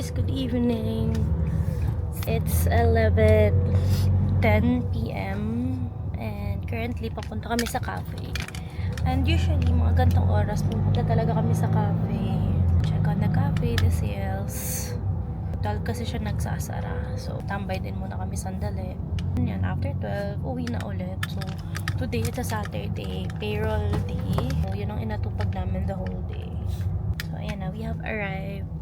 guys, good evening. It's 11:10 p.m. and currently papunta kami sa cafe. And usually mga gantong oras pupunta talaga kami sa cafe. Check on the cafe, the sales. Total kasi siya nagsasara. So tambay din muna kami sandali. Yan, after 12, uwi na ulit. So today it's a Saturday, payroll day. So yun ang inatupag namin the whole day. So ayan na, we have arrived.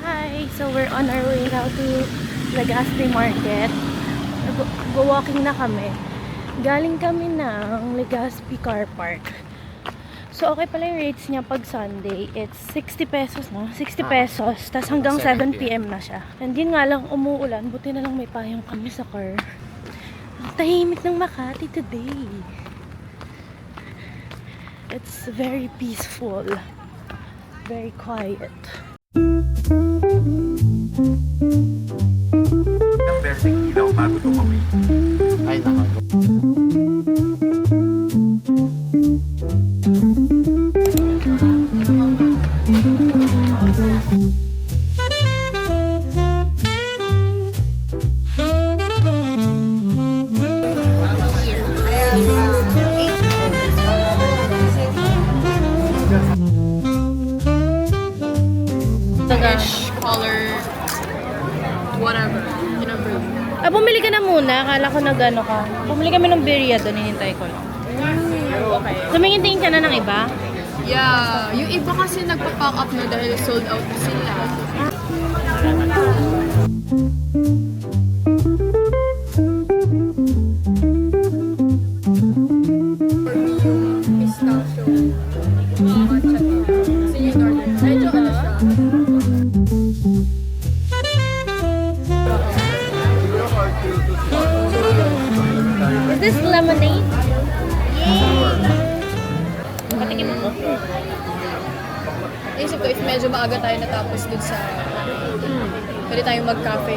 Hi! So we're on our way now to Legazpi Market. Go-walking na kami. Galing kami ng Legazpi Car Park. So okay pala yung rates niya pag Sunday. It's 60 pesos na. 60 pesos. Tapos hanggang 7 p.m. na siya. And yun nga lang, umuulan. Buti na lang may payong kami sa car. Ang tahimik ng Makati today. It's very peaceful. Very quiet. Ay, nakago. Color, whatever. Bumili ka na muna. Akala ko nag-ano ka. Bumili kami ng birria doon. Hinintay ko lang. Okay. Tumingin-tingin ka na ng iba? Yeah, yung iba kasi nagpa-pack up na dahil sold out na sila. For me, yung pistachio, matcha. Kasi yung order. Medyo ano siya. Is this lemonade? Yay! Patikim mo. Naisip ko, if medyo maaga tayo natapos dun sa... Pwede tayong mag-cafe.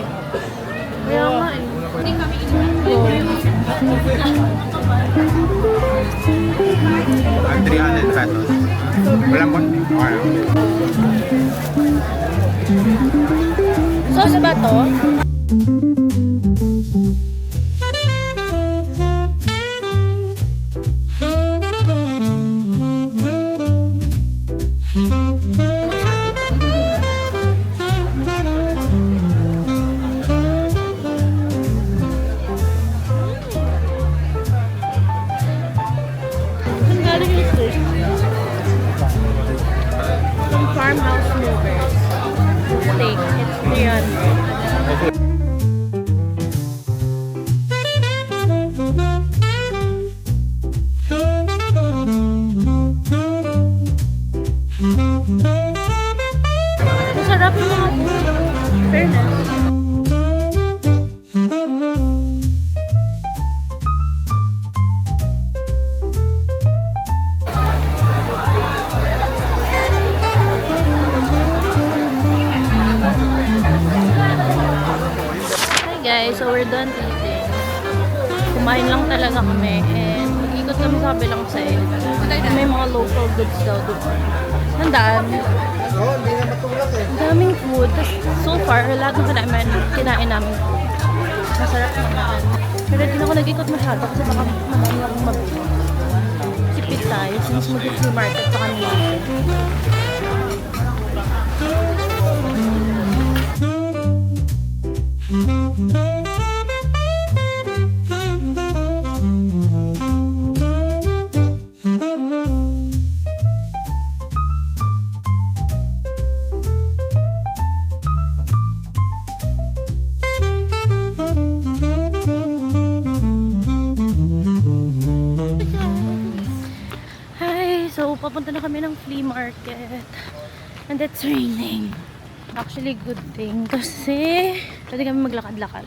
Kaya nga eh. Hindi kami Ang 300 pesos. Walang po. Sauce ba to? Farmhouse Movers. Steak. It's 300. Masarap yung mga food. Fairness. Hi guys, so we're done eating. kumain lang talaga kami. And mag-ikot kami sa kabilang side. May mga local goods daw doon. Tandaan. Oo, hindi na matulog eh. Ang daming food. Tas, so far, lahat ng kinain namin food. Masarap naman. Pero din ako nag-ikot masyado kasi baka madami akong mabili. Tipid tayo since mag-free market pa kami natin. Hi! So, papunta na kami ng flea market. And it's raining. Actually, good thing. Kasi, pwede kami maglakad-lakad.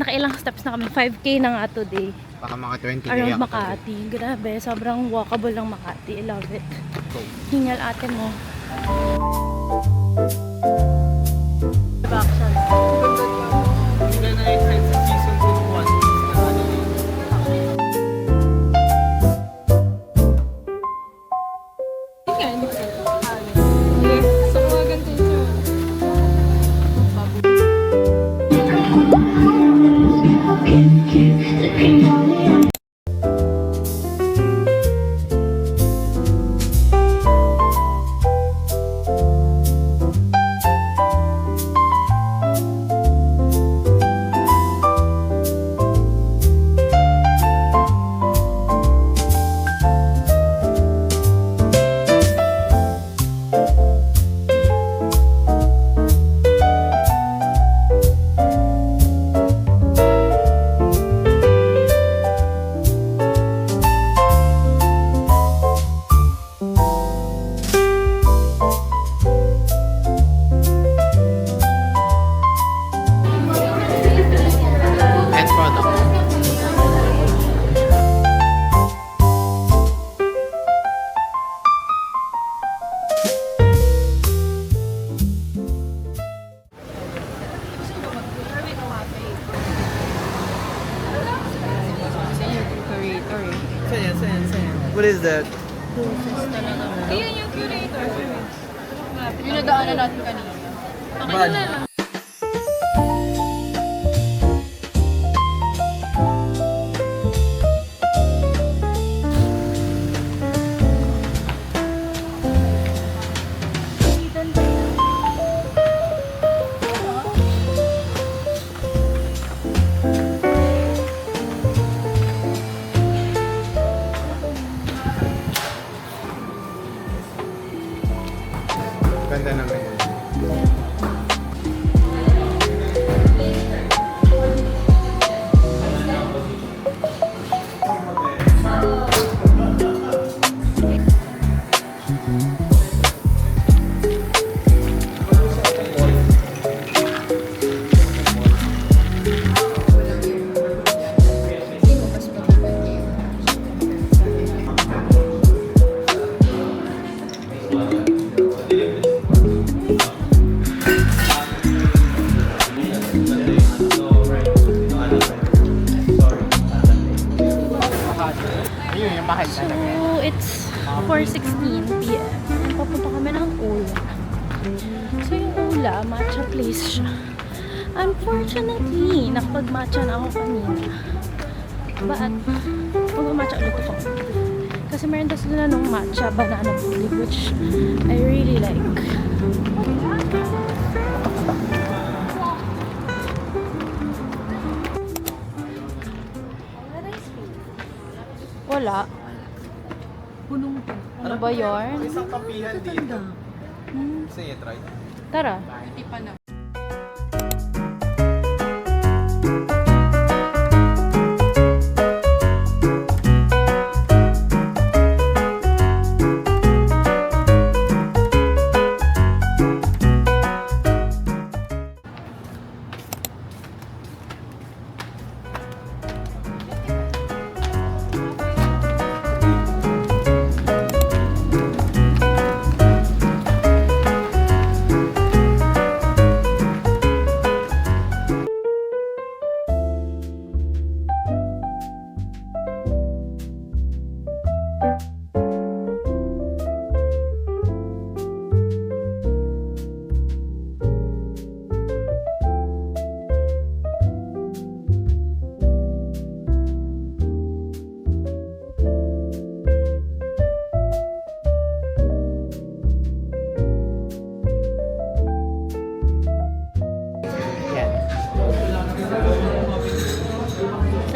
Nakailang steps na kami. 5K na nga today. Baka mga 20 Around kaya. Makati. Grabe, sobrang walkable ng Makati. I love it. Hingal ate mo. Action. Hindi na excited sa season 1. Yan. So, mga ganito siya. End product. What is that? Iyan yung curator. Yung nadaanan natin kanina. Bad. Ganda naman yun. Ayun, yung mahal So, talaga. it's 4:16 p.m. And papunta kami ng Ula. So, yung Ula, matcha place siya. Unfortunately, nakapag-matcha na ako kanina. But, mag-matcha ulit ako. Kasi meron daw sila ng matcha banana pudding, which I really like. Wala. Ano ba yun? Isang kapihan dito. Sige, try. Tara. Hindi pa na.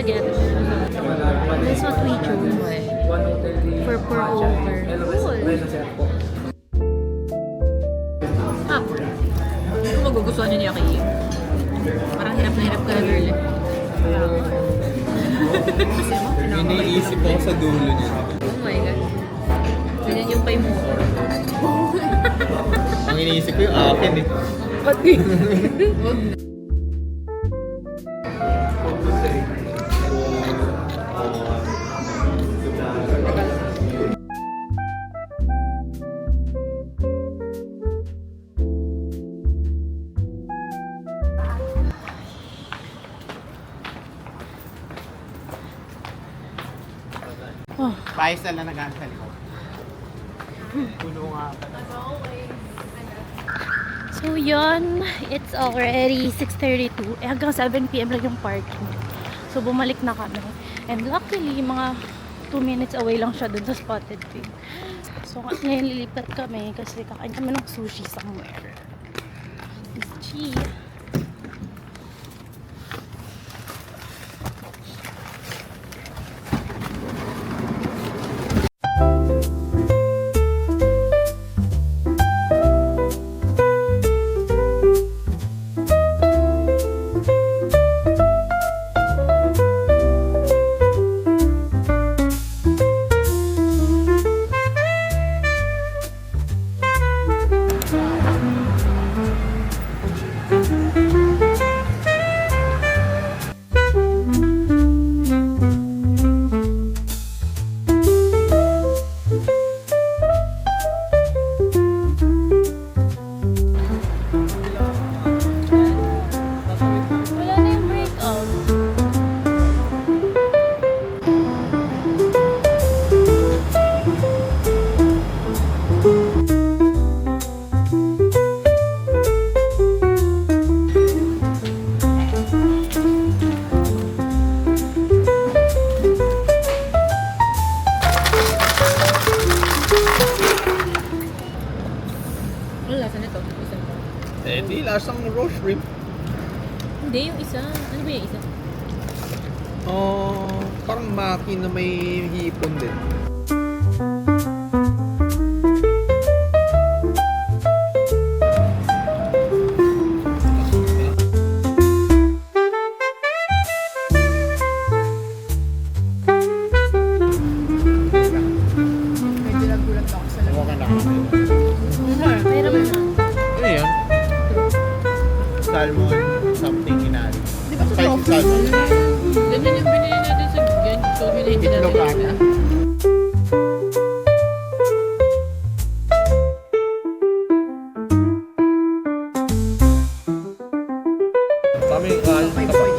together. That's what we choose. For pour over. Cool. Hindi ko magugustuhan yun yung Aki. Parang hirap na hirap ka na girl eh. Iniisip ako sa dulo niya. Oh my God. Ganyan yung pay mo. Ang iniisip ko yung akin eh. Pati. Oh. Paayos na lang nag-aaral sa likod. Puno nga pa. So yun, it's already 6:32. Hanggang 7 PM lang yung parking. So bumalik na kami. And luckily, mga 2 minutes away lang siya dun sa Spotted Pig. So ngayon lilipat kami kasi kakain kami ng sushi somewhere. Sushi. Wala na yung breakout. Ano lasa nito? Isa. Eh, di lasang roast shrimp. Hindi, yung isa. Ano ba yung isa? Oh, parang maki na may hipon din. Medyo nagulat ako sa Ewan ka na. Mayroon na. Ano yun? Salmon something inari. Di ba Spicy totoo? salmon. Ganyan yung binili natin sa Gen. So, binili Itlog natin. ata. Kami kapag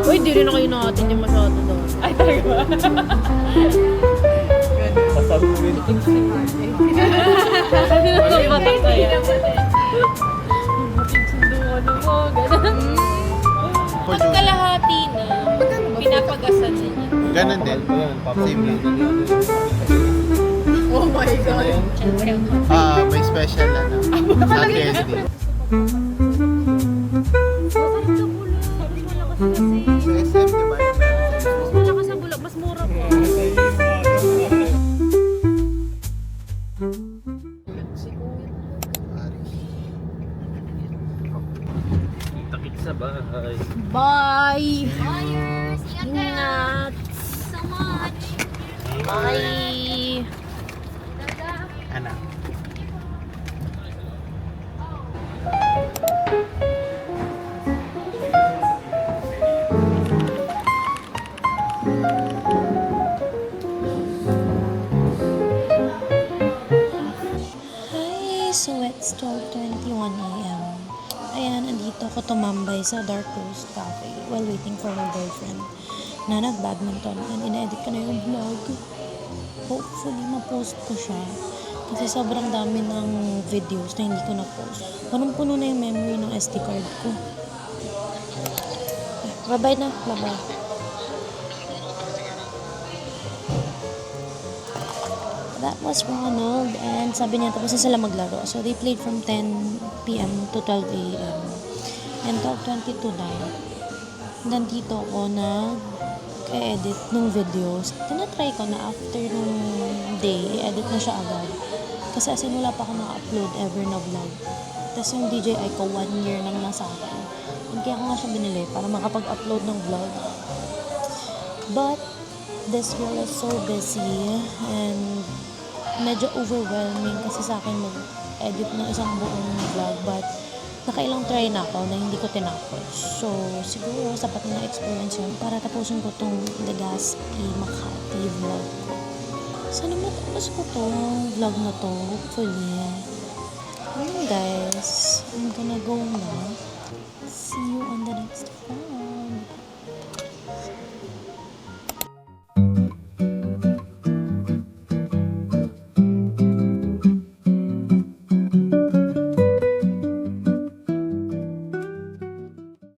Uy, di rin na kayo nakatin yung masyado doon. Ay, talaga ba? pasalurin. Kasi nasa batak kaya. Sunduan mo, gano'n. For juice. Kalahati na, pinapagasan niya. Ganun din. Same lang. Oh my God. May special na sa candy. Sa SM, di ba? Mas malakas sa bulak, mas mura po. Takit sa bahay. Bye! Buyers, Ingat! so much. Bye! Anak. Hi, so it's 12:21 a.m. Ayan, andito ako tumambay sa Dark Roast Cafe while waiting for my boyfriend na nag-badminton and ina-edit ko na yung vlog. Hopefully, ma-post ko siya kasi sobrang dami ng videos na hindi ko na-post. Punong-puno na yung memory ng SD card ko. Bye-bye na. Bye-bye. That was Ronald and sabi niya tapos na sila maglaro. So they played from 10 p.m. to 12 a.m. and 12:22 na. Nandito ako nag-edit ng videos. Tinatry ko na after nung day, edit na siya agad. Kasi as in wala pa ako na-upload ever na vlog. Tapos yung DJI ko 1 year nang nasa akin. And kaya ko nga siya binili para makapag-upload ng vlog. But this girl is so busy and medyo overwhelming kasi sa akin mag-edit ng isang buong vlog, but nakailang try na ako na hindi ko tinapos. So, siguro sapat na experience yun para tapusin ko tong Legazpi Makati vlog ko. Sana matapos ko tong vlog na to, hopefully. Ayun guys, I'm gonna go na.